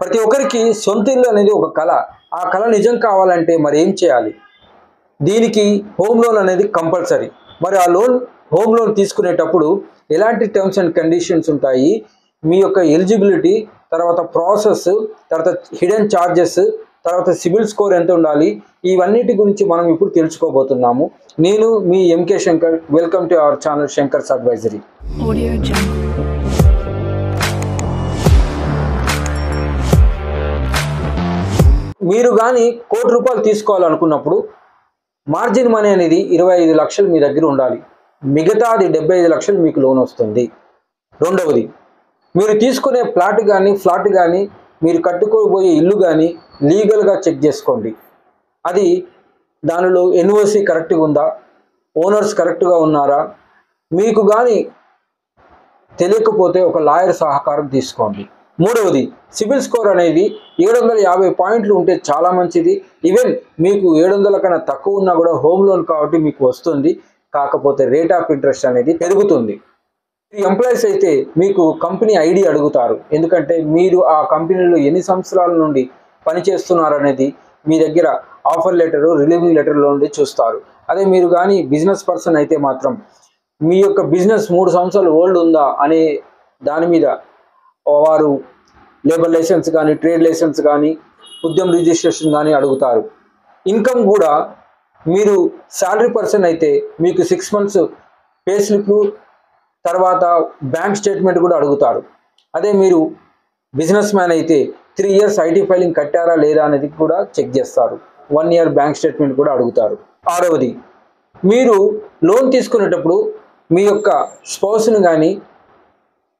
ప్రతి ఒక్కరికి సొంత ఇల్లు అనేది ఒక కళ. ఆ కళ నిజం కావాలంటే మరి ఏం చేయాలి? దీనికి హోమ్ లోన్ అనేది కంపల్సరీ. మరి ఆ హోమ్ లోన్ తీసుకునేటప్పుడు ఎలాంటి టర్మ్స్ అండ్ కండిషన్స్ ఉంటాయి, మీ యొక్క ఎలిజిబిలిటీ, తర్వాత ప్రాసెస్, తర్వాత హిడెన్ ఛార్జెస్, తర్వాత సిబిల్ స్కోర్ ఎంత ఉండాలి, ఇవన్నిటి గురించి మనం ఇప్పుడు తెలుసుకోబోతున్నాము. నేను మీ MK Shankar. Welcome to our channel Shankar's advisory. మీరు కానీ ₹1,00,00,000 తీసుకోవాలనుకున్నప్పుడు మార్జిన్ మనీ అనేది 25 లక్షలు మీ దగ్గర ఉండాలి. మిగతాది 75 లక్షలు మీకు లోన్ వస్తుంది. రెండవది, మీరు తీసుకునే ఫ్లాట్ కానీ మీరు కట్టుకోబోయే ఇల్లు కానీ లీగల్గా చెక్ చేసుకోండి. అది దానిలో ఎన్ఓసి కరెక్ట్గా ఉందా, ఓనర్స్ కరెక్ట్గా ఉన్నారా, మీకు కానీ తెలియకపోతే ఒక లాయర్ సహకారం తీసుకోండి. మూడవది, సిబిల్ స్కోర్ అనేది 750 పాయింట్లు ఉంటే చాలా మంచిది. ఈవెన్ మీకు 700 కన్నా తక్కువ ఉన్నా కూడా హోమ్ లోన్ కాబట్టి మీకు వస్తుంది. కాకపోతే రేట్ ఆఫ్ ఇంట్రెస్ట్ అనేది పెరుగుతుంది. ఎంప్లాయీస్ అయితే మీకు కంపెనీ ఐడి అడుగుతారు. ఎందుకంటే మీరు ఆ కంపెనీలో ఎన్ని సంవత్సరాల నుండి పనిచేస్తున్నారనేది మీ దగ్గర ఆఫర్ లెటరు, రిలీవింగ్ లెటర్లో నుండి చూస్తారు. అదే మీరు కానీ బిజినెస్ పర్సన్ అయితే మాత్రం మీ యొక్క బిజినెస్ 3 సంవత్సరాలు ఓల్డ్ ఉందా అనే దాని మీద వారు లేబర్ లైసెన్స్ కానీ, ట్రేడ్ లైసెన్స్ కానీ, ఉద్యమ రిజిస్ట్రేషన్ కానీ అడుగుతారు. ఇన్కమ్ కూడా మీరు శాలరీ పర్సన్ అయితే మీకు 6 మంత్స్ పే స్లిప్లు, తర్వాత బ్యాంక్ స్టేట్మెంట్ కూడా అడుగుతారు. అదే మీరు బిజినెస్ మ్యాన్ అయితే 3 ఇయర్స్ ఐటీ ఫైలింగ్ కట్టారా లేదా అనేది కూడా చెక్ చేస్తారు. 1 ఇయర్ బ్యాంక్ స్టేట్మెంట్ కూడా అడుగుతారు. ఆరవది, మీరు లోన్ తీసుకునేటప్పుడు మీ యొక్క స్పౌస్ని కానీ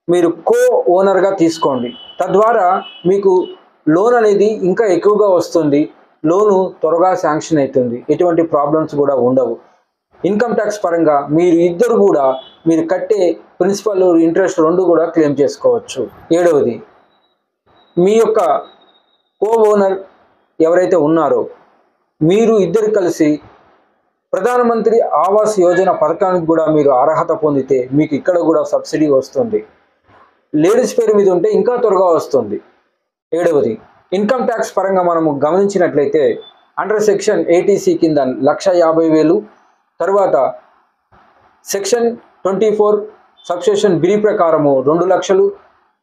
మీరు కో ఓనర్గా తీసుకోండి. తద్వారా మీకు లోన్ అనేది ఇంకా ఎక్కువగా వస్తుంది. లోను త్వరగా శాంక్షన్ అవుతుంది. ఎటువంటి ప్రాబ్లమ్స్ కూడా ఉండవు. ఇన్కమ్ ట్యాక్స్ పరంగా మీరు ఇద్దరు కూడా మీరు కట్టే ప్రిన్సిపల్, ఇంట్రెస్ట్ 2 కూడా క్లెయిమ్ చేసుకోవచ్చు. ఏడవది, మీ యొక్క కో ఓనర్ ఎవరైతే ఉన్నారో మీరు ఇద్దరు కలిసి ప్రధానమంత్రి ఆవాస్ యోజన పథకానికి కూడా మీరు అర్హత పొందితే మీకు ఇక్కడ కూడా సబ్సిడీ వస్తుంది. లేడీస్ పేరు మీద ఉంటే ఇంకా త్వరగా వస్తుంది. ఏడవది, ఇన్కమ్ ట్యాక్స్ పరంగా మనము గమనించినట్లయితే అండర్ సెక్షన్ 80C కింద 1,50,000, తర్వాత సెక్షన్ 24 సబ్సెక్షన్ బి ప్రకారము 2 లక్షలు,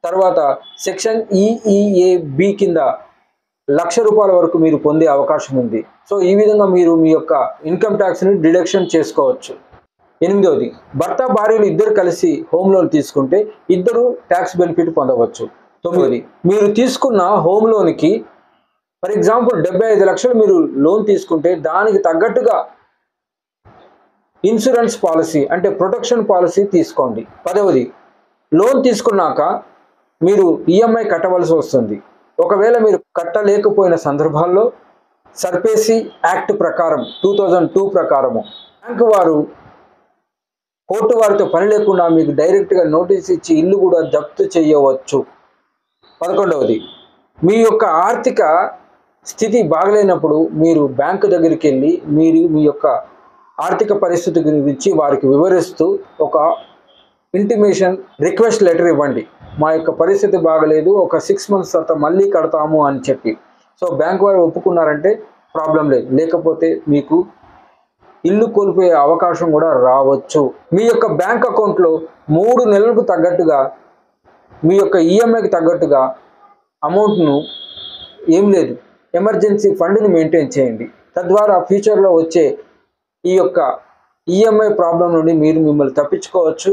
తర్వాత సెక్షన్ EEAB కింద ₹1,00,000 వరకు మీరు పొందే అవకాశం ఉంది. సో ఈ విధంగా మీరు మీ యొక్క ఇన్కమ్ ట్యాక్స్ని డిడక్షన్ చేసుకోవచ్చు. ఎనిమిదవది, భర్త భార్యలు ఇద్దరు కలిసి హోమ్ లోన్ తీసుకుంటే ఇద్దరు ట్యాక్స్ బెనిఫిట్ పొందవచ్చు. తొమ్మిదవది, మీరు తీసుకున్న హోమ్ లోన్కి ఫర్ ఎగ్జాంపుల్ 75 లక్షలు మీరు లోన్ తీసుకుంటే దానికి తగ్గట్టుగా ఇన్సూరెన్స్ పాలసీ అంటే ప్రొటెక్షన్ పాలసీ తీసుకోండి. 10వది, లోన్ తీసుకున్నాక మీరు ఈఎంఐ కట్టవలసి వస్తుంది. ఒకవేళ మీరు కట్టలేకపోయిన సందర్భాల్లో సర్ఫేసీ యాక్ట్ ప్రకారం 2002 ప్రకారము బ్యాంకు వారు కోర్టు వారితో పని లేకుండా మీకు డైరెక్ట్గా నోటీస్ ఇచ్చి ఇల్లు కూడా జప్తు చేయవచ్చు. 11వది, మీ యొక్క ఆర్థిక స్థితి బాగలేనప్పుడు మీరు బ్యాంకు దగ్గరికి వెళ్ళి మీరు మీ యొక్క ఆర్థిక పరిస్థితి గురించి వారికి వివరిస్తూ ఒక ఇంటిమేషన్ రిక్వెస్ట్ లెటర్ ఇవ్వండి. మా యొక్క పరిస్థితి బాగలేదు, ఒక 6 మంత్స్ తర్వాత మళ్ళీ కడతాము అని చెప్పి. సో బ్యాంకు వారు ఒప్పుకున్నారంటే ప్రాబ్లం లేదు. లేకపోతే మీకు ఇల్లు కోల్పోయే అవకాశం కూడా రావచ్చు. మీ యొక్క బ్యాంక్ అకౌంట్లో 3 నెలలకు తగ్గట్టుగా మీ యొక్క ఈఎంఐకి తగ్గట్టుగా అమౌంట్ను ఏం లేదు ఎమర్జెన్సీ ఫండ్ని మెయింటైన్ చేయండి. తద్వారా ఫ్యూచర్లో వచ్చే ఈ యొక్క ఈఎంఐ ప్రాబ్లం నుండి మీరు మిమ్మల్ని తప్పించుకోవచ్చు.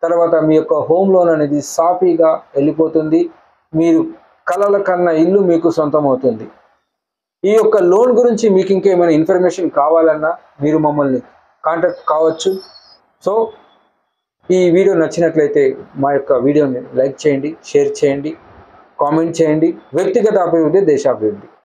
తర్వాత మీ యొక్క హోమ్ లోన్ అనేది సాఫీగా వెళ్ళిపోతుంది. మీరు కలల కన్నా ఇల్లు మీకు సొంతం అవుతుంది. ఈ యొక్క లోన్ గురించి మీకు ఇంకేమైనా ఇన్ఫర్మేషన్ కావాలన్నా మీరు మమ్మల్ని కాంటాక్ట్ కావచ్చు. సో ఈ వీడియో నచ్చినట్లయితే మా యొక్క వీడియోని లైక్ చేయండి, షేర్ చేయండి, కామెంట్ చేయండి. వ్యక్తిగత అభివృద్ధి, దేశాభివృద్ధి.